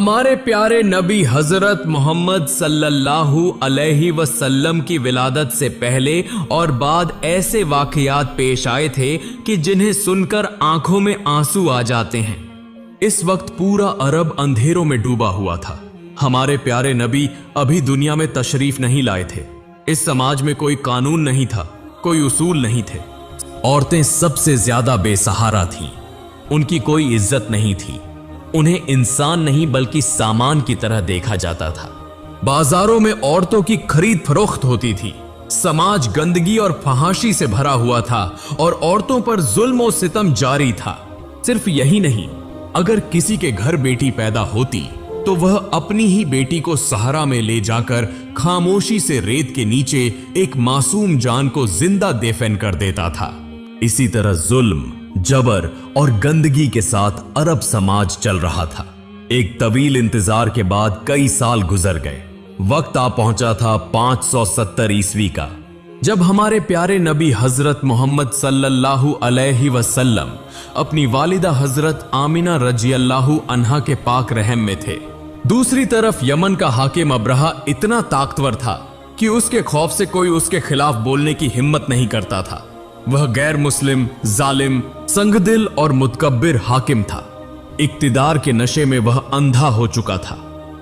हमारे प्यारे नबी हजरत मोहम्मद सल्लल्लाहु अलैहि वसल्लम की विलादत से पहले और बाद ऐसे वाकयात पेश आए थे कि जिन्हें सुनकर आंखों में आंसू आ जाते हैं। इस वक्त पूरा अरब अंधेरों में डूबा हुआ था। हमारे प्यारे नबी अभी दुनिया में तशरीफ नहीं लाए थे। इस समाज में कोई कानून नहीं था, कोई उसूल नहीं थे। औरतें सबसे ज्यादा बेसहारा थीं। उनकी कोई इज्जत नहीं थी। उन्हें इंसान नहीं बल्कि सामान की तरह देखा जाता था। बाजारों में औरतों की खरीद फरोख्त होती थी। समाज गंदगी और फहाशी से भरा हुआ था और औरतों पर जुल्म और सितम जारी था। सिर्फ यही नहीं, अगर किसी के घर बेटी पैदा होती तो वह अपनी ही बेटी को सहारा में ले जाकर खामोशी से रेत के नीचे एक मासूम जान को जिंदा दफन कर देता था। इसी तरह जुल्म, जबर और गंदगी के साथ अरब समाज चल रहा था। एक तवील इंतजार के बाद कई साल गुजर गए। वक्त आ पहुंचा था 570 ईस्वी का, जब हमारे प्यारे नबी हजरत मोहम्मद सल्लल्लाहु अलैहि वसल्लम अपनी वालिदा हजरत आमिना रजियल्लाहु अन्हा के पाक रहम में थे। दूसरी तरफ यमन का हाकिम अब्रहा इतना ताकतवर था कि उसके खौफ से कोई उसके खिलाफ बोलने की हिम्मत नहीं करता था। वह गैर मुस्लिम, जालिम, संगदिल और मुतकब्बिर हाकिम था। इक्तिदार के नशे में वह अंधा हो चुका था।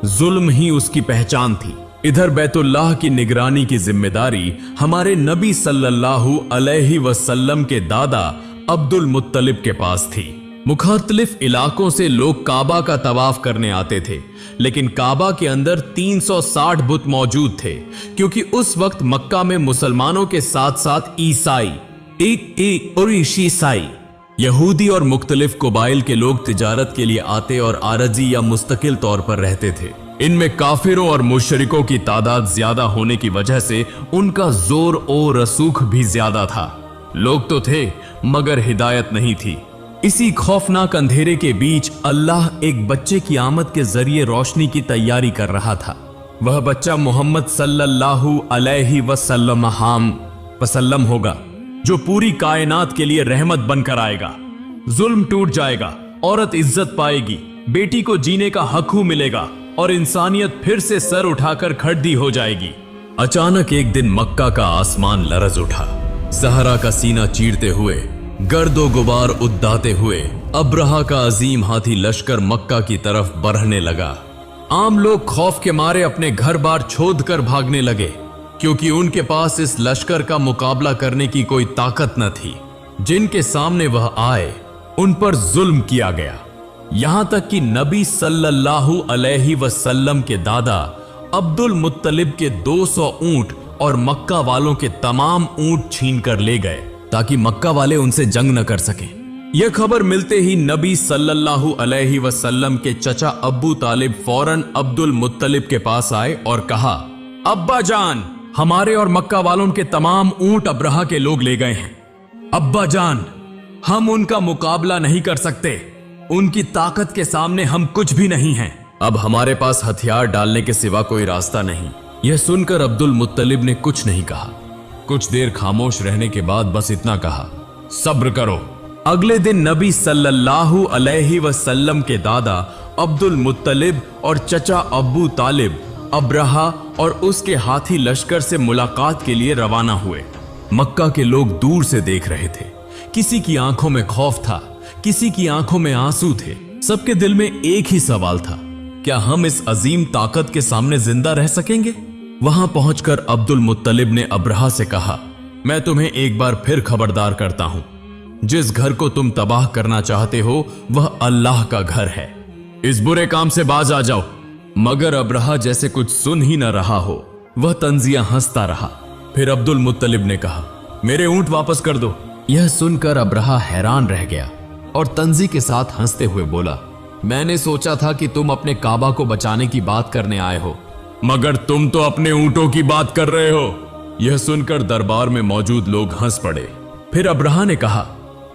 जुल्म ही उसकी पहचान थी। इधर बैतुल्लाह की निगरानी की जिम्मेदारी हमारे नबी सल्लल्लाहु अलैहि वसल्लम के दादा अब्दुल मुत्तलिब के पास थी। मुख्तलिफ इलाकों से लोग काबा का तवाफ करने आते थे, लेकिन काबा के अंदर 360 बुत मौजूद थे, क्योंकि उस वक्त मक्का में मुसलमानों के साथ साथ ईसाई और ईसाई, यहूदी और मुख्तलिफ कबाइल के लोग तिजारत के लिए आते और आरजी या मुस्तकिल तौर पर रहते थे। इनमें काफिरों और मुशरिकों की तादाद ज्यादा होने की वजह से उनका जोर और रसूख भी ज्यादा था। लोग तो थे मगर हिदायत नहीं थी। इसी खौफनाक अंधेरे के बीच अल्लाह एक बच्चे की आमद के जरिए रोशनी की तैयारी कर रहा था। वह बच्चा मोहम्मद सल्लल्लाहु अलैहि वसल्लम होगा, जो पूरी कायनात के लिए रहमत बनकर आएगा। जुल्म टूट जाएगा, औरत इज्जत पाएगी, बेटी को जीने का हक मिलेगा और इंसानियत फिर से सर उठाकर खड़ी हो जाएगी। अचानक एक दिन मक्का का आसमान लरज उठा। ज़हरा का सीना चीरते हुए, गर्दो गुबार उद्दाते हुए अब्रहा का अजीम हाथी लश्कर मक्का की तरफ बढ़ने लगा। आम लोग खौफ के मारे अपने घर बार छोड़ कर भागने लगे, क्योंकि उनके पास इस लश्कर का मुकाबला करने की कोई ताकत न थी। जिनके सामने वह आए उन पर जुल्म किया गया। यहां तक कि नबी सल्लल्लाहु अलैहि वसल्लम के दादा अब्दुल मुत्तलिब के 200 ऊंट और मक्का वालों के तमाम ऊंट छीन कर ले गए, ताकि मक्का वाले उनसे जंग न कर सकें। यह खबर मिलते ही नबी सल्लल्लाहु अलैहि वसल्लम के चचा अब्बू तालिब फौरन अब्दुल मुत्तलिब के पास आए और कहा, अब्बा जान, हमारे और मक्का वालों के तमाम ऊंट अब्रहा के लोग ले गए हैं। अब्बा जान, हम उनका मुकाबला नहीं कर सकते। उनकी ताकत के सामने हम कुछ भी नहीं हैं। अब हमारे पास हथियार डालने के सिवा कोई रास्ता नहीं। यह सुनकर अब्दुल मुत्तलिब ने कुछ नहीं कहा। कुछ देर खामोश रहने के बाद बस इतना कहा, सब्र करो। अगले दिन नबी सल्लल्लाहु अलैहि वसल्लम के दादा अब्दुल मुत्तलिब और चचा अब्बू तालिब अब्रहा और उसके हाथी लश्कर से मुलाकात के लिए रवाना हुए। मक्का के लोग दूर से देख रहे थे। किसी की आंखों में खौफ था, किसी की आंखों में आंसू थे। सबके दिल में एक ही सवाल था, क्या हम इस अजीम ताकत के सामने जिंदा रह सकेंगे? वहां पहुंचकर अब्दुल मुत्तलिब ने अब्रहा से कहा, मैं तुम्हें एक बार फिर खबरदार करता हूं, जिस घर को तुम तबाह करना चाहते हो वह अल्लाह का घर है। इस बुरे काम से बाज आ जाओ। मगर अब्रहा जैसे कुछ सुन ही न रहा हो, वह तंजिया हंसता रहा। फिर अब्दुल मुत्तलिब ने कहा, मेरे ऊंट वापस कर दो। यह सुनकर अब्रहा हैरान रह गया और तंजी के साथ हंसते हुए बोला, मैंने सोचा था कि तुम अपने काबा को बचाने की बात करने आए हो, मगर तुम तो अपने ऊंटों की बात कर रहे हो। यह सुनकर दरबार में मौजूद लोग हंस पड़े। फिर अब्रहा ने कहा,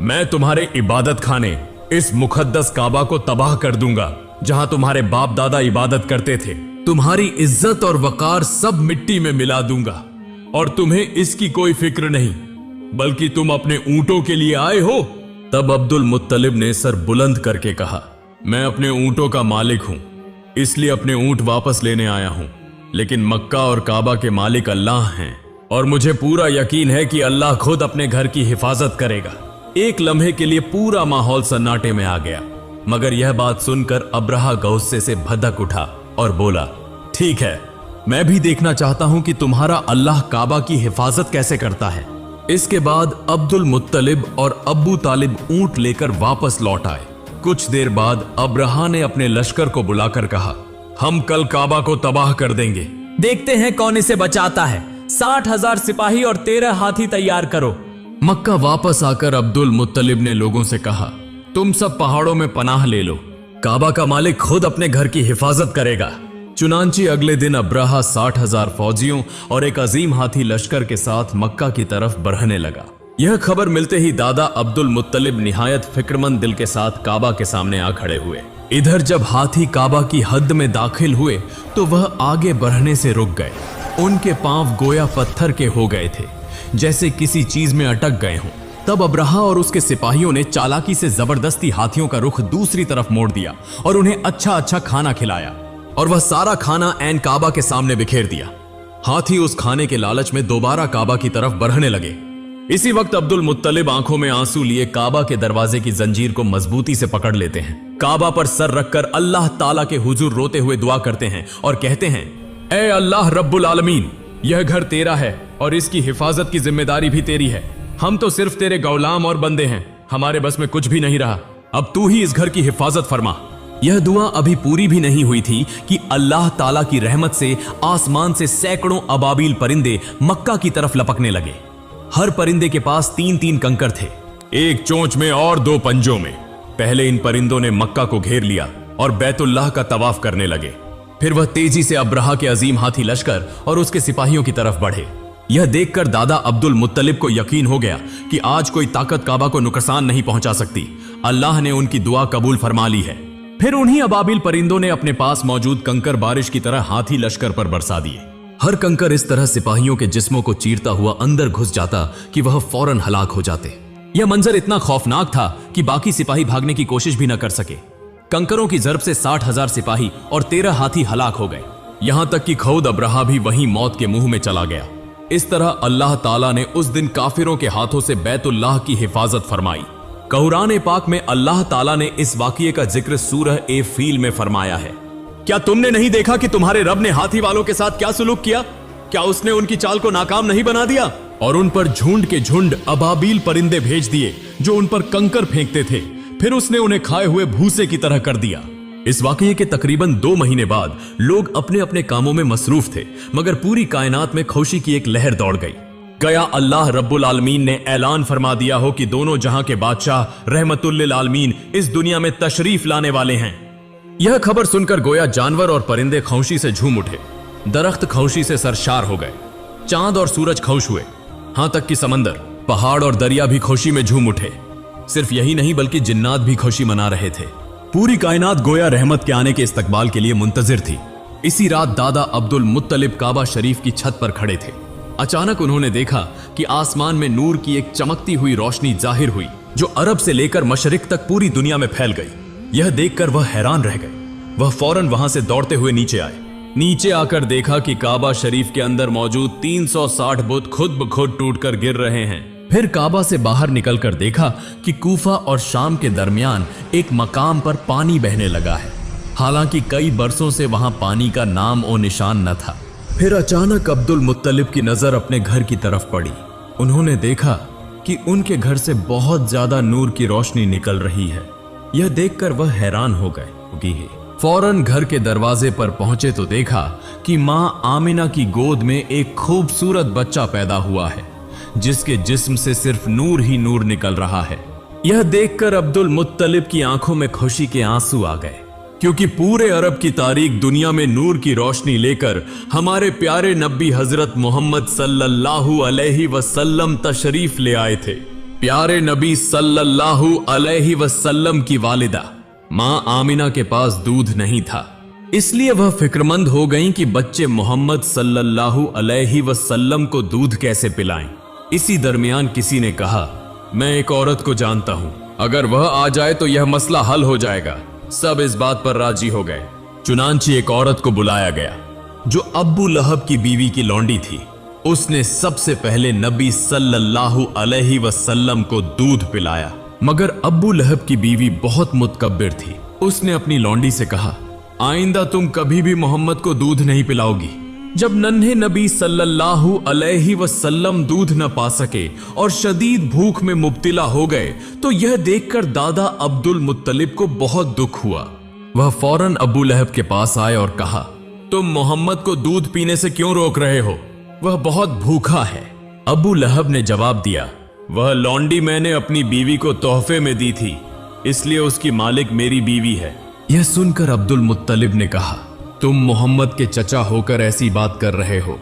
मैं तुम्हारे इबादत खाने, इस मुकद्दस काबा को तबाह कर दूंगा, जहां तुम्हारे बाप दादा इबादत करते थे। तुम्हारी इज्जत और वकार सब मिट्टी में मिला दूंगा, और तुम्हें इसकी कोई फिक्र नहीं, बल्कि तुम अपने ऊंटों के लिए आए हो। तब अब्दुल मुत्तलिब ने सर बुलंद करके कहा, मैं अपने ऊंटों का मालिक हूं, इसलिए अपने ऊंट वापस लेने आया हूं। लेकिन मक्का और काबा के मालिक अल्लाह हैं और मुझे पूरा यकीन है कि अल्लाह खुद अपने घर की हिफाजत करेगा। एक लम्हे के लिए पूरा माहौल सन्नाटे में आ गया, मगर यह बात सुनकर अब्रहा गुस्से से भड़क उठा और बोला, ठीक है, मैं भी देखना चाहता हूं कि तुम्हारा अल्लाह काबा की हिफाजत कैसे करता है। इसके बाद अब्दुल मुत्तलिब और अब्बू तालिब ऊंट लेकर वापस लौट आए। कुछ देर बाद अब्रहा ने अपने लश्कर को बुलाकर कहा, हम कल काबा को तबाह कर देंगे, देखते हैं कौन इसे बचाता है। 60,000 सिपाही और 13 हाथी तैयार करो। मक्का वापस आकर अब्दुल मुत्तलिब ने लोगों से कहा, तुम सब पहाड़ों में पनाह ले लो, काबा का मालिक खुद अपने घर की हिफाजत करेगा। चुनांचे अगले दिन अब्रहा 60,000 फौजियों और एक अजीम हाथी लश्कर के साथ मक्का की तरफ बढ़ने लगा। यह खबर मिलते ही दादा अब्दुल मुत्तलिब निहायत फिक्रमंद दिल के साथ काबा के सामने आ खड़े हुए। इधर जब हाथी काबा की हद में दाखिल हुए तो वह आगे बढ़ने से रुक गए। उनके पांव गोया पत्थर के हो गए थे, जैसे किसी चीज में अटक गए हों। तब अब्रहा और उसके सिपाहियों ने चालाकी से जबरदस्ती हाथियों का रुख दूसरी तरफ मोड़ दिया और उन्हें अच्छा अच्छा खाना खिलाया, और वह सारा खाना ऐन काबा के सामने बिखेर दिया। हाथी उस खाने के लालच में दोबारा काबा की तरफ बढ़ने लगे। इसी वक्त अब्दुल मुत्तलिब आंखों में आंसू लिए काबा के दरवाजे की जंजीर को मजबूती से पकड़ लेते हैं। काबा पर सर रखकर अल्लाह ताला के हुजूर रोते हुए दुआ करते हैं और कहते हैं, ऐ अल्लाह रब्बुल आलमीन, यह घर तेरा है और इसकी हिफाजत की जिम्मेदारी भी तेरी है। हम तो सिर्फ तेरे गौलाम और बंदे हैं, हमारे बस में कुछ भी नहीं रहा। अब तू ही इस घर की हिफाजत फरमा। यह दुआ अभी पूरी भी नहीं हुई थी कि अल्लाह ताला की रहमत से आसमान से सैकड़ों अबाबिल परिंदे मक्का की तरफ लपकने लगे। हर परिंदे के पास 3-3 कंकर थे, एक चोंच में और 2 पंजों में। पहले इन परिंदों ने मक्का को घेर लिया और बैतुल्लाह का तवाफ करने लगे। फिर वह तेजी से अब्रहा के अजीम हाथी लश्कर और उसके सिपाहियों की तरफ बढ़े। यह देखकर दादा अब्दुल मुत्तलिब को यकीन हो गया कि आज कोई ताकत काबा को नुकसान नहीं पहुंचा सकती। अल्लाह ने उनकी दुआ कबूल फरमा ली है। फिर उन्हीं अबाबिल परिंदों ने अपने पास मौजूद कंकर बारिश की तरह हाथी लश्कर पर बरसा दिए। हर कंकर इस तरह सिपाहियों के जिस्मों को चीरता हुआ अंदर घुस जाता कि वह फौरन हलाक हो जाते। यह मंजर इतना खौफनाक था कि बाकी सिपाही भागने की कोशिश भी न कर सके। कंकरों की जरब से 60,000 सिपाही और 13 हाथी हलाक हो गए। यहां तक कि खुद अब्रहा भी वहीं मौत के मुंह में चला गया। इस तरह अल्लाह ताला ने उस दिन काफिरों के हाथों से बैतुल्लाह की हिफाजत फरमाई। कुरान पाक में अल्लाह ताला ने इस वाकये का जिक्र सूरह ए फील में फरमाया है, क्या तुमने नहीं देखा कि तुम्हारे रब ने हाथी वालों के साथ क्या सुलूक किया? क्या उसने उनकी चाल को नाकाम नहीं बना दिया और उन पर झुंड के झुंड अबाबील परिंदे भेज दिए जो उन पर कंकर फेंकते थे, फिर उसने उन्हें खाए हुए भूसे की तरह कर दिया। इस वाकये के तकरीबन 2 महीने बाद लोग अपने अपने कामों में मसरूफ थे, मगर पूरी कायनात में खुशी की एक लहर दौड़ गई। गया अल्लाह रब्बुल आलमीन ने ऐलान फरमा दिया हो कि दोनों जहां के बादशाह रहमतुल लिल आलमीन इस दुनिया में तशरीफ लाने वाले हैं। यह खबर सुनकर गोया जानवर और परिंदे खौशी से झूम उठे, दरख्त खौशी से सरशार हो गए, चांद और सूरज खुश हुए, हां तक कि समंदर, पहाड़ और दरिया भी खुशी में झूम उठे। सिर्फ यही नहीं बल्कि जिन्नात भी खुशी मना रहे थे। पूरी कायनात गोया रहमत के आने के इस्तकबाल के लिए मुंतजिर थी। इसी रात दादा अब्दुल मुत्तलिब काबा शरीफ की छत पर खड़े थे। अचानक उन्होंने देखा कि आसमान में नूर की एक चमकती हुई रोशनी जाहिर हुई जो अरब से लेकर मशरिक तक पूरी दुनिया में फैल गई। यह देखकर वह हैरान रह गए। वह फौरन वहां से दौड़ते हुए नीचे आए। नीचे आकर देखा कि काबा शरीफ के अंदर मौजूद 360 बुत खुद ब खुद टूटकर गिर रहे हैं। फिर काबा से बाहर निकलकर देखा कि कूफा और शाम के दरमियान एक मकाम पर पानी बहने लगा है, हालांकि कई बरसों से वहां पानी का नाम और निशान न था। फिर अचानक अब्दुल मुत्तलिब की नजर अपने घर की तरफ पड़ी। उन्होंने देखा कि उनके घर से बहुत ज्यादा नूर की रोशनी निकल रही है। यह देखकर वह हैरान हो गए। फौरन घर के दरवाजे पर पहुंचे तो देखा कि मां आमिना की गोद में एक खूबसूरत बच्चा पैदा हुआ है जिसके जिस्म से सिर्फ नूर ही नूर निकल रहा है। यह देखकर अब्दुल मुत्तलिब की आंखों में खुशी के आंसू आ गए, क्योंकि पूरे अरब की तारीख दुनिया में नूर की रोशनी लेकर हमारे प्यारे नबी हजरत मोहम्मद सल्लल्लाहु अलैहि वसल्लम तशरीफ ले आए थे। प्यारे नबी सल्लल्लाहु अलैहि वसल्लम की वालिदा मां आमिना के पास दूध नहीं था, इसलिए वह फिक्रमंद हो गईं कि बच्चे मोहम्मद सल्लल्लाहु अलैहि वसल्लम को दूध कैसे पिलाएं। इसी दरमियान किसी ने कहा, मैं एक औरत को जानता हूं, अगर वह आ जाए तो यह मसला हल हो जाएगा। सब इस बात पर राजी हो गए। चुनांची एक औरत को बुलाया गया जो अब्बू लहब की बीवी की लौंडी थी। उसने सबसे पहले नबी सल्लल्लाहु अलैहि वसल्लम को दूध पिलाया, मगर अब्बू लहब की बीवी बहुत मुतकब्बिर थी। उसने अपनी लौंडी से कहा, आइंदा तुम कभी भी मोहम्मद को दूध नहीं पिलाओगी। जब नन्हे नबी सल्लल्लाहु अलैहि वसल्लम दूध न पा सके और शदीद भूख में मुब्तिला हो गए तो यह देखकर दादा अब्दुल मुत्तलिब को बहुत दुख हुआ। वह फौरन अब्बू लहब के पास आए और कहा, तुम मोहम्मद को दूध पीने से क्यों रोक रहे हो? वह बहुत भूखा है। अब्बू लहब ने जवाब दिया, वह लौंडी मैंने अपनी बीवी को तोहफे में दी थी, इसलिए उसकी मालिक मेरी बीवी है। यह सुनकर अब्दुल मुत्तलिब ने कहा, तुम मोहम्मद के चचा होकर ऐसी बात कर रहे हो,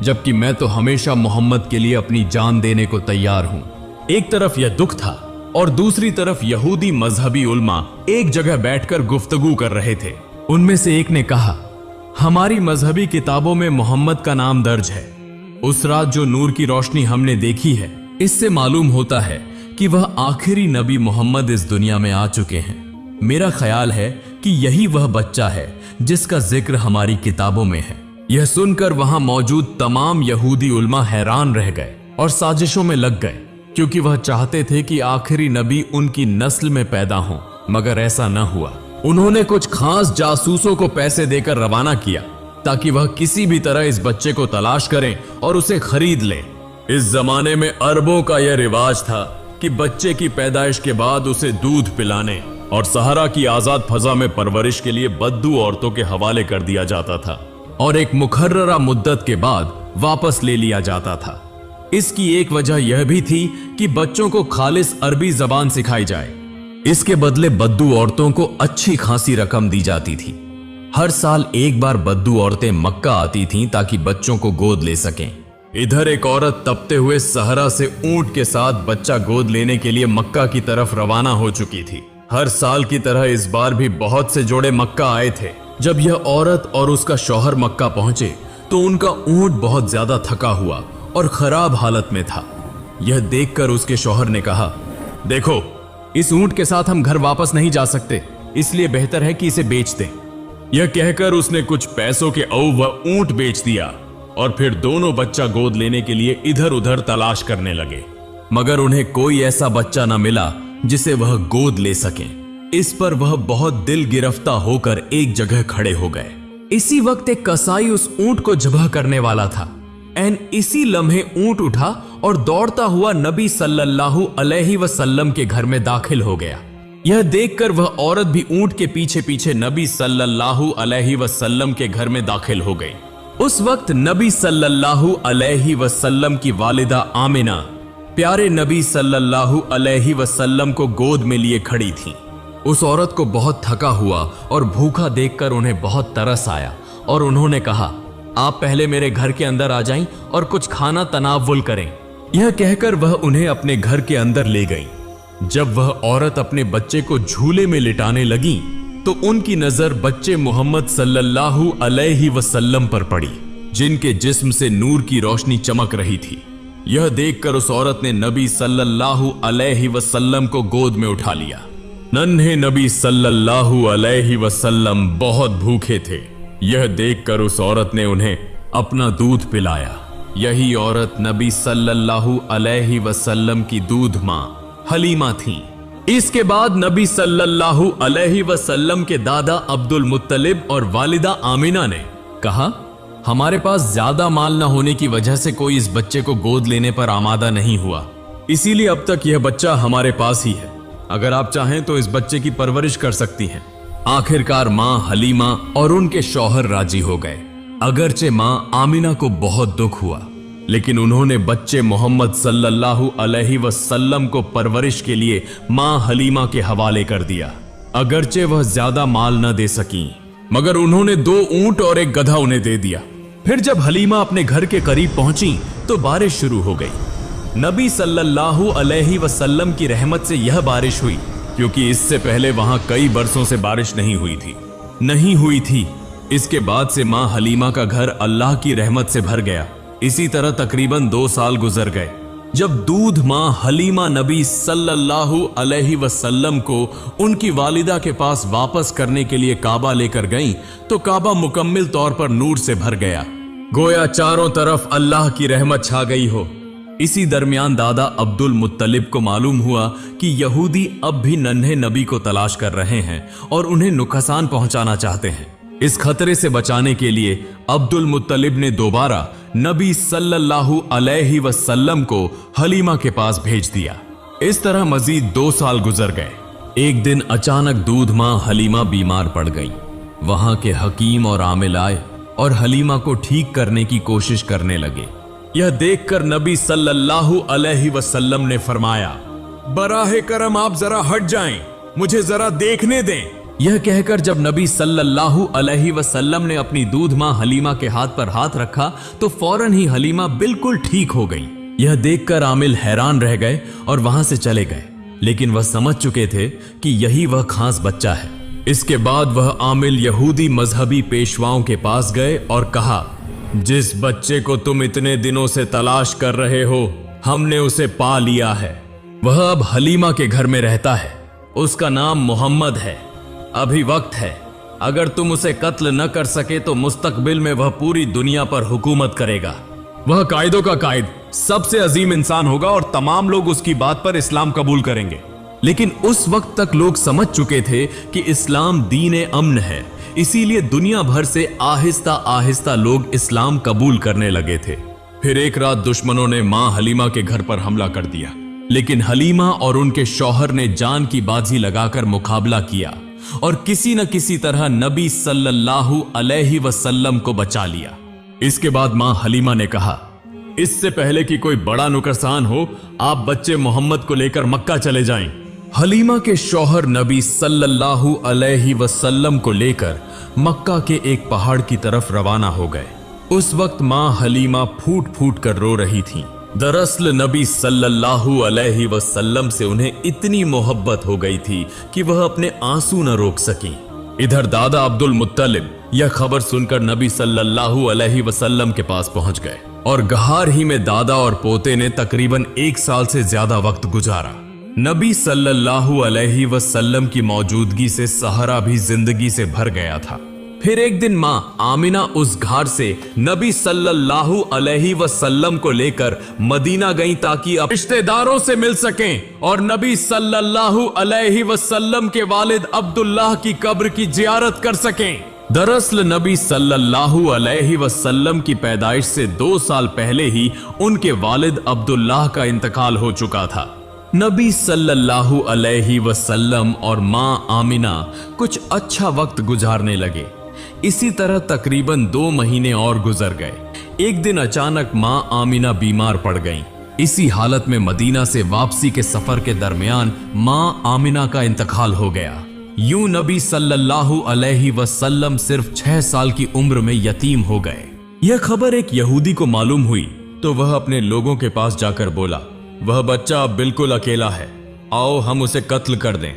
जबकि मैं तो हमेशा मोहम्मद के लिए अपनी जान देने को तैयार हूं। एक तरफ यह दुख था और दूसरी तरफ यहूदी मजहबी उल्मा एक जगह बैठकर गुफ्तगू कर रहे थे। उनमें से एक ने कहा, हमारी मजहबी किताबों में मोहम्मद का नाम दर्ज है। उस रात जो नूर की रोशनी हमने देखी है, इससे मालूम होता है कि वह आखिरी नबी मोहम्मद इस दुनिया में आ चुके हैं। मेरा ख्याल है कि यही वह बच्चा है जिसका जिक्र हमारी किताबों में है। यह सुनकर वहां मौजूद तमाम यहूदी उल्मा हैरान रह गए और साजिशों में लग गए, क्योंकि वह चाहते थे कि आखिरी नबी उनकी नस्ल में पैदा हो, मगर ऐसा न हुआ। उन्होंने कुछ खास जासूसों को पैसे देकर रवाना किया ताकि वह किसी भी तरह इस बच्चे को तलाश करें और उसे खरीद लें। इस जमाने में अरबों का यह रिवाज था कि बच्चे की पैदाइश के बाद उसे दूध पिलाने और सहारा की आजाद फजा में परवरिश के लिए बद्दू औरतों के हवाले कर दिया जाता था और एक मुकर्ररा मुद्दत के बाद वापस ले लिया जाता था। इसकी एक वजह यह भी थी कि बच्चों को खालिस अरबी जबान सिखाई जाए। इसके बदले बद्दू औरतों को अच्छी खासी रकम दी जाती थी। हर साल एक बार बद्दू औरतें मक्का आती थीं ताकि बच्चों को गोद ले सकें। इधर एक औरत तपते हुए सहरा से ऊंट के साथ बच्चा गोद लेने के लिए मक्का की तरफ रवाना हो चुकी थी। हर साल की तरह इस बार भी बहुत से जोड़े मक्का आए थे। जब यह औरत और उसका शौहर मक्का पहुंचे तो उनका ऊंट बहुत ज्यादा थका हुआ और खराब हालत में था। यह देखकर उसके शौहर ने कहा, देखो, इस ऊंट के साथ हम घर वापस नहीं जा सकते, इसलिए बेहतर है कि इसे बेच दें। यह कहकर उसने कुछ पैसों के अऊब वह ऊंट बेच दिया और फिर दोनों बच्चा गोद लेने के लिए इधर उधर तलाश करने लगे, मगर उन्हें कोई ऐसा बच्चा न मिला जिसे वह गोद ले सकें। इस पर वह बहुत दिल गिरफ्ता होकर एक जगह खड़े हो गए। इसी वक्त एक कसाई उस ऊंट को ज़ब्ह करने वाला था। एन इसी लम्हे ऊंट उठा और दौड़ता हुआ नबी सल्लल्लाहु अलैहि वसल्लम के घर में दाखिल हो गया। यह देखकर वह औरत भी ऊंट के पीछे पीछे नबी सल्लल्लाहु अलैहि वसल्लम के घर में दाखिल हो गई। उस वक्त नबी सल्लल्लाहु अलैहि वसल्लम की वालिदा आमिना प्यारे नबी सल्लल्लाहु अलैहि वसल्लम को गोद में लिए खड़ी थी। उस औरत को बहुत थका हुआ और भूखा देखकर उन्हें बहुत तरस आया और उन्होंने कहा, आप पहले मेरे घर के अंदर आ जाएं और कुछ खाना तनावुल करें। यह कहकर वह उन्हें अपने घर के अंदर ले गई। जब वह औरत अपने बच्चे को झूले में लिटाने लगी तो उनकी नजर बच्चे मोहम्मद सल्लल्लाहु अलैहि वसल्लम पर पड़ी, जिनके जिस्म से नूर की रोशनी चमक रही थी। यह देखकर उस औरत ने नबी सल्लल्लाहु अलैहि वसल्लम को गोद में उठा लिया। नन्हे नबी सल्लल्लाहु अलैहि वसल्लम बहुत भूखे थे। यह देखकर उस औरत ने उन्हें अपना दूध पिलाया। यही औरत नबी सल्लल्लाहु अलैहि वसल्लम की दूध मां हलीमा थी। इसके बाद नबी सल्लल्लाहु अलैहि वसल्लम के दादा अब्दुल मुत्तलिब और वालिदा आमिना ने कहा, हमारे पास ज्यादा माल न होने की वजह से कोई इस बच्चे को गोद लेने पर आमादा नहीं हुआ, इसीलिए अब तक यह बच्चा हमारे पास ही है। अगर आप चाहें तो इस बच्चे की परवरिश कर सकती हैं। आखिरकार मां हलीमा और उनके शौहर राजी हो गए। अगरचे मां आमिना को बहुत दुख हुआ, लेकिन उन्होंने बच्चे मोहम्मद सल्लल्लाहु अलैहि वसल्लम को परवरिश के लिए मां हलीमा के हवाले कर दिया। अगरचे वह ज्यादा माल न दे सकी, मगर उन्होंने 2 ऊंट और एक गधा उन्हें दे दिया। फिर जब हलीमा अपने घर के करीब पहुंची तो बारिश शुरू हो गई। नबी सल्लल्लाहु अलैहि वसल्लम की रहमत से यह बारिश हुई, क्योंकि इससे पहले वहां कई बरसों से बारिश नहीं हुई थी। इसके बाद से मां हलीमा का घर अल्लाह की रहमत से भर गया। इसी तरह तकरीबन 2 साल गुजर गए। जब दूध माँ हलीमा नबी सल्लल्लाहु अलैहि वसल्लम को उनकी वालिदा के पास वापस करने के लिए काबा लेकर गईं, तो काबा मुकम्मिल तौर पर नूर से भर गया, गोया चारों तरफ अल्लाह की रहमत छा गई हो। इसी दरमियान दादा अब्दुल मुत्तलिब को मालूम हुआ कि यहूदी अब भी नन्हे नबी को तलाश कर रहे हैं और उन्हें नुकसान पहुंचाना चाहते हैं। इस खतरे से बचाने के लिए अब्दुल मुत्तलिब ने दोबारा नबी सल्लल्लाहु अलैहि वसल्लम को हलीमा के पास भेज दिया। इस तरह मजीद 2 साल गुजर गए। एक दिन अचानक दूध माँ हलीमा बीमार पड़ गई। वहां के हकीम और आमिल आए और हलीमा को ठीक करने की कोशिश करने लगे। यह देखकर नबी सल्लल्लाहु अलैहि वसल्लम ने फरमाया, बराहे करम आप जरा हट जाएं, मुझे जरा देखने दें। यह कहकर जब नबी सल्लल्लाहु अलैहि वसल्लम ने अपनी दूध माँ हलीमा के हाथ पर हाथ रखा तो फौरन ही हलीमा बिल्कुल ठीक हो गई। यह देखकर आमिल हैरान रह गए और वहां से चले गए, लेकिन वह समझ चुके थे कि यही वह खास बच्चा है। इसके बाद वह आमिल यहूदी मजहबी पेशवाओं के पास गए और कहा, जिस बच्चे को तुम इतने दिनों से तलाश कर रहे हो, हमने उसे पा लिया है। वह अब हलीमा के घर में रहता है। उसका नाम मोहम्मद है। अभी वक्त है, अगर तुम उसे कत्ल न कर सके तो मुस्तकबिल में वह पूरी दुनिया पर हुकूमत करेगा। वह कायदों का कायद, सबसे अजीम इंसान होगा और तमाम लोग उसकी बात पर इस्लाम कबूल करेंगे। लेकिन उस वक्त तक लोग समझ चुके थे कि इस्लाम दीन अमन है, इसीलिए दुनिया भर से आहिस्ता आहिस्ता लोग इस्लाम कबूल करने लगे थे। फिर एक रात दुश्मनों ने मां हलीमा के घर पर हमला कर दिया, लेकिन हलीमा और उनके शौहर ने जान की बाजी लगाकर मुकाबला किया और किसी न किसी तरह नबी सल्लल्लाहु अलैहि वसल्लम को बचा लिया। इसके बाद मां हलीमा ने कहा, इससे पहले कि कोई बड़ा नुकसान हो, आप बच्चे मोहम्मद को लेकर मक्का चले जाएं। हलीमा के शौहर नबी सल्लल्लाहु अलैहि वसल्लम को लेकर मक्का के एक पहाड़ की तरफ रवाना हो गए। उस वक्त मां हलीमा फूट फूट कर रो रही थीं। दरअसल नबी सल्लल्लाहु अलैहि वसल्लम से उन्हें इतनी मोहब्बत हो गई थी कि वह अपने आंसू न रोक सकी। इधर दादा अब्दुल मुत्तलिब यह खबर सुनकर नबी सल्लल्लाहु अलैहि वसल्लम के पास पहुंच गए और गहार ही में दादा और पोते ने तकरीबन 1 साल से ज्यादा वक्त गुजारा। नबी सल्लल्लाहु अलैहि वसल्लम की मौजूदगी से सहरा भी जिंदगी से भर गया था। फिर एक दिन मां आमिना उस घाट से नबी सल्लल्लाहु अलैहि वसल्लम को लेकर मदीना गईं ताकि अब रिश्तेदारों से मिल सकें और नबी सल्लल्लाहु अलैहि वसल्लम के वालिद अब्दुल्लाह की कब्र की जियारत कर सकें। दरअसल नबी सल्लल्लाहु अलैहि वसल्लम की पैदाइश से 2 साल पहले ही उनके वालिद अब्दुल्लाह का इंतकाल हो चुका था। नबी सल्लल्लाहु अलैहि वसल्लम और मां आमिना कुछ अच्छा वक्त गुजारने लगे। इसी तरह तकरीबन 2 महीने और गुजर गए। एक दिन अचानक मां आमिना बीमार पड़ गईं। इसी हालत में मदीना से वापसी के सफर के दरमियान मां आमिना का इंतकाल हो गया। यूं नबी सल्लल्लाहु अलैहि वसल्लम सिर्फ 6 साल की उम्र में यतीम हो गए। यह खबर एक यहूदी को मालूम हुई तो वह अपने लोगों के पास जाकर बोला, वह बच्चा अब बिल्कुल अकेला है, आओ हम उसे कत्ल कर दें।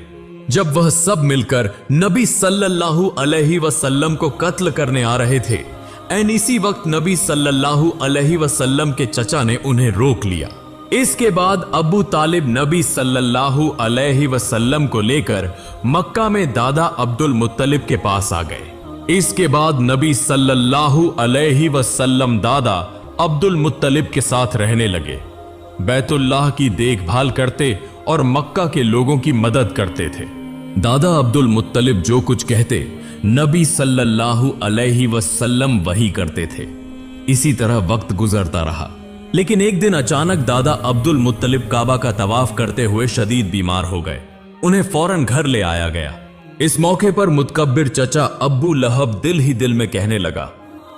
जब वह सब मिलकर नबी सल्लल्लाहु अलैहि वसल्लम को कत्ल करने आ रहे थे, एन इसी वक्त नबी सल्लल्लाहु अलैहि वसल्लम के चचा ने उन्हें रोक लिया। इसके बाद अबू तालिब नबी सल्लल्लाहु अलैहि वसल्लम को लेकर मक्का में दादा अब्दुल मुत्तलिब के पास आ गए। इसके बाद नबी सल्लल्लाहु अलैहि वसल्लम दादा अब्दुल मुत्तलिब के साथ रहने लगे, बैतुल्लाह की देखभाल करते और मक्का के लोगों की मदद करते थे। दादा अब्दुल मुत्तलिब जो कुछ कहते नबी सल्लल्लाहु अलैहि वसल्लम वही करते थे। इसी तरह वक्त गुजरता रहा, लेकिन एक दिन अचानक दादा अब्दुल मुत्तलिब काबा का तवाफ करते हुए शदीद बीमार हो गए। उन्हें फौरन घर ले आया गया। इस मौके पर मुतकब्बिर चचा अब्बू लहब दिल ही दिल में कहने लगा,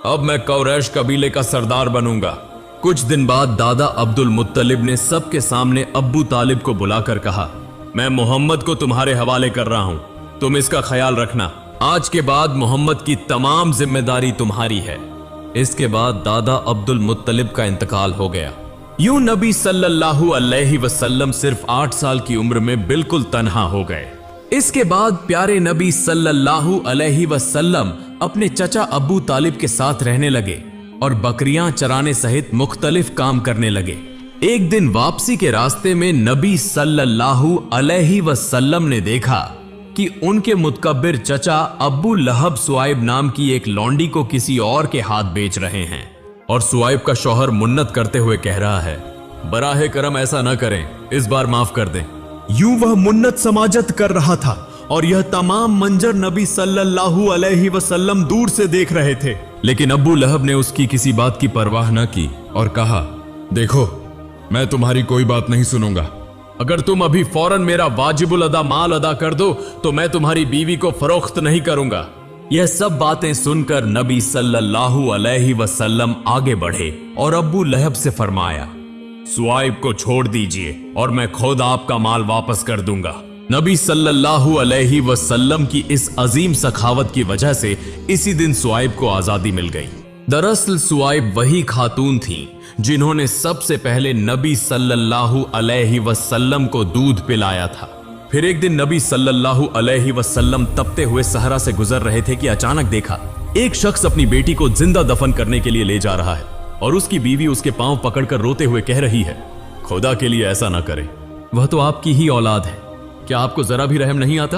अब मैं कुरैश कबीले का सरदार बनूंगा। कुछ दिन बाद दादा अब्दुल मुत्तलिब ने सबके सामने अब्बू तालिब को बुलाकर कहा, मैं मोहम्मद को तुम्हारे हवाले कर रहा हूं, तुम इसका ख्याल रखना। आज के बाद मोहम्मद की तमाम जिम्मेदारी तुम्हारी है। इसके बाद दादा अब्दुल मुत्तलिब का इंतकाल हो गया। यूं नबी सल्लल्लाहु अलैहि वसल्लम सिर्फ 8 साल की उम्र में बिल्कुल तन्हा हो गए। इसके बाद प्यारे नबी सल्लल्लाहु अलैहि वसल्लम अपने चचा अबू तालिब के साथ रहने लगे और बकरियां चराने सहित मुख्तलिफ काम करने लगे। एक दिन वापसी के रास्ते में नबी सल्लल्लाहु अलैहि वसल्लम ने देखा कि उनके मुतकब्बिर चचा अब्बू लहब सुआइब नाम की एक लौंडी को किसी और के हाथ बेच रहे हैं और सुआइब का शौहर मुन्नत करते हुए कह रहा है, बराहे करम ऐसा न करें, इस बार माफ कर दें। यूं वह मुन्नत समाजत कर रहा था और यह तमाम मंजर नबी सल्लल्लाहु अलैहि वसल्लम दूर से देख रहे थे, लेकिन अब्बू लहब ने उसकी किसी बात की परवाह न की और कहा, देखो मैं तुम्हारी कोई बात नहीं सुनूंगा। अगर तुम अभी फौरन मेरा वाजिबुल अदा माल अदा कर दो तो मैं तुम्हारी बीवी को फरोख्त नहीं करूंगा। यह सब बातें सुनकर नबी सल्लल्लाहु अलैहि वसल्लम आगे बढ़े और अब्बू लहब से फरमाया, सुआइब को छोड़ दीजिए और मैं खुद आपका माल वापस कर दूंगा। नबी सल्लल्लाहु अलैहि वसल्लम की इस अजीम सखावत की वजह से इसी दिन सुआइब को आजादी मिल गई। दरअसल सुआइब वही खातून थी जिन्होंने सबसे पहले नबी सल्लल्लाहु अलैहि वसल्लम को दूध पिलाया था। फिर एक दिन नबी सल्लल्लाहु अलैहि वसल्लम तपते हुए सहरा से गुजर रहे थे कि अचानक देखा एक शख्स अपनी बेटी को जिंदा दफन करने के लिए ले जा रहा है और उसकी बीवी उसके पांव पकड़कर रोते हुए कह रही है, खुदा के लिए ऐसा ना करें, वह तो आपकी ही औलाद है, क्या आपको जरा भी रहम नहीं आता?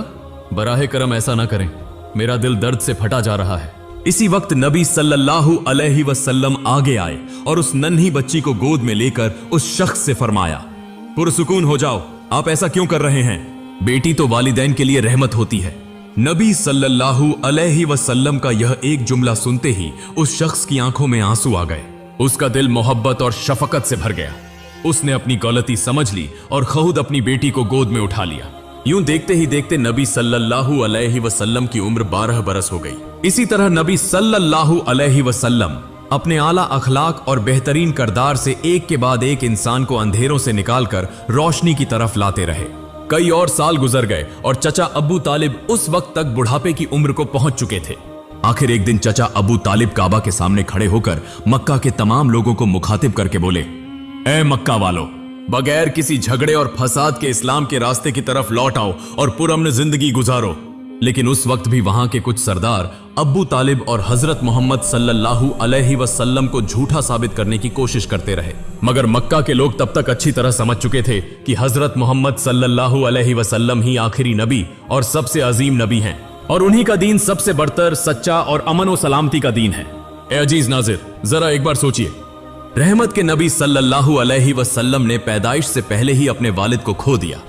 बराहे करम ऐसा ना करें, मेरा दिल दर्द से फटा जा रहा है। इसी वक्त नबी सल्लल्लाहु अलैहि वसल्लम आगे आए और उस नन्ही बच्ची को गोद में लेकर उस शख्स से फरमाया, पुरसुकून हो जाओ, आप ऐसा क्यों कर रहे हैं? बेटी तो वालिदैन के लिए रहमत होती है। नबी सल्लल्लाहु अलैहि वसल्लम का यह एक जुमला सुनते ही उस शख्स की आंखों में आंसू आ गए। उसका दिल मोहब्बत और शफकत से भर गया। उसने अपनी गलती समझ ली और खुद अपनी बेटी को गोद में उठा लिया। यूं देखते ही देखते नबी सल्लल्लाहु अलैहि वसल्लम की उम्र 12 बरस हो गई। इसी तरह नबी सल्लल्लाहु अलैहि वसल्लम अपने आला अखलाक और बेहतरीन किरदार से एक के बाद एक इंसान को अंधेरों से निकालकर रोशनी की तरफ लाते रहे। कई और साल गुजर गए और चचा अबू तालिब उस वक्त तक बुढ़ापे की उम्र को पहुंच चुके थे। आखिर एक दिन चचा अबू तालिब काबा के सामने खड़े होकर मक्का के तमाम लोगों को मुखातिब करके बोले, ए मक्का वालों, बगैर किसी झगड़े और फसाद के इस्लाम के रास्ते की तरफ लौट आओ और पुरअमन जिंदगी गुजारो। लेकिन उस वक्त भी वहां के कुछ सरदार अब्बू तालिब और हजरत मोहम्मद सल्लल्लाहु अलैहि वसल्लम को झूठा साबित करने की कोशिश करते रहे। मगर मक्का के लोग तब तक अच्छी तरह समझ चुके थे कि हजरत मोहम्मद सल्लल्लाहु अलैहि वसल्लम ही आखिरी नबी और सबसे अजीम नबी हैं और उन्हीं का दीन सबसे बढ़तर, सच्चा और अमन व सलामती का दीन है। ए अजीज नाजिर, जरा एक बार सोचिए, रहमत के नबी सल्लल्लाहु अलैहि वसल्लम ने पैदाइश से पहले ही अपने वालिद को खो दिया।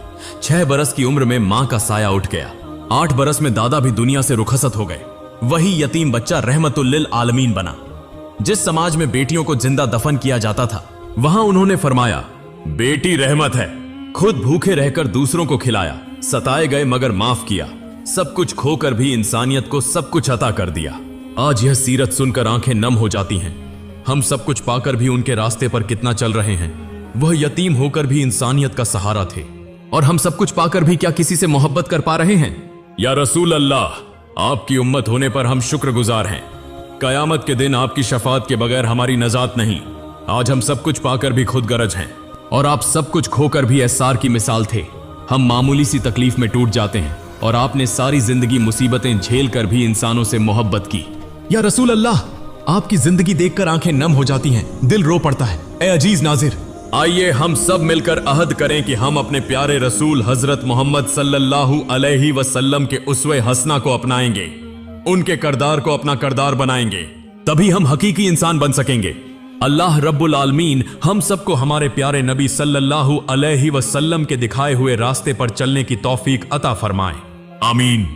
6 बरस की उम्र में मां का साया उठ गया। 8 बरस में दादा भी दुनिया से रुखसत हो गए। वही यतीम बच्चा रहमतुल लिल आलमीन बना। जिस समाज में बेटियों को जिंदा दफन किया जाता था, वहां उन्होंने फरमाया, बेटी रहमत है। खुद भूखे रहकर दूसरों को खिलाया, सताए गए मगर माफ किया, सब कुछ खोकर भी इंसानियत को सब कुछ अता कर दिया। आज यह सीरत सुनकर आंखें नम हो जाती हैं। हम सब कुछ पाकर भी उनके रास्ते पर कितना चल रहे हैं। वह यतीम होकर भी इंसानियत का सहारा थे और हम सब कुछ पाकर भी क्या किसी से मोहब्बत कर पा रहे हैं? या रसूल अल्लाह, आपकी उम्मत होने पर हम शुक्रगुजार हैं। कयामत के दिन आपकी शफात के बगैर हमारी नजात नहीं। आज हम सब कुछ पाकर भी खुद गरज हैं और आप सब कुछ खोकर भी एहसार की मिसाल थे। हम मामूली सी तकलीफ में टूट जाते हैं और आपने सारी जिंदगी मुसीबतें झेल कर भी इंसानों से मोहब्बत की। या रसूल अल्लाह, आपकी जिंदगी देखकर आंखें नम हो जाती हैं, दिल रो पड़ता है। ए अजीज नाजिर, आइए हम सब मिलकर अहद करें कि हम अपने प्यारे रसूल हजरत मोहम्मद सल्लल्लाहु अलैहि वसल्लम के उसवे हसना को अपनाएंगे, उनके किरदार को अपना किरदार बनाएंगे, तभी हम हकीकी इंसान बन सकेंगे। अल्लाह रब्बुल आलमीन हम सबको हमारे प्यारे नबी सल्लल्लाहु अलैहि वसल्लम के दिखाए हुए रास्ते पर चलने की तौफीक अता फरमाए। आमीन।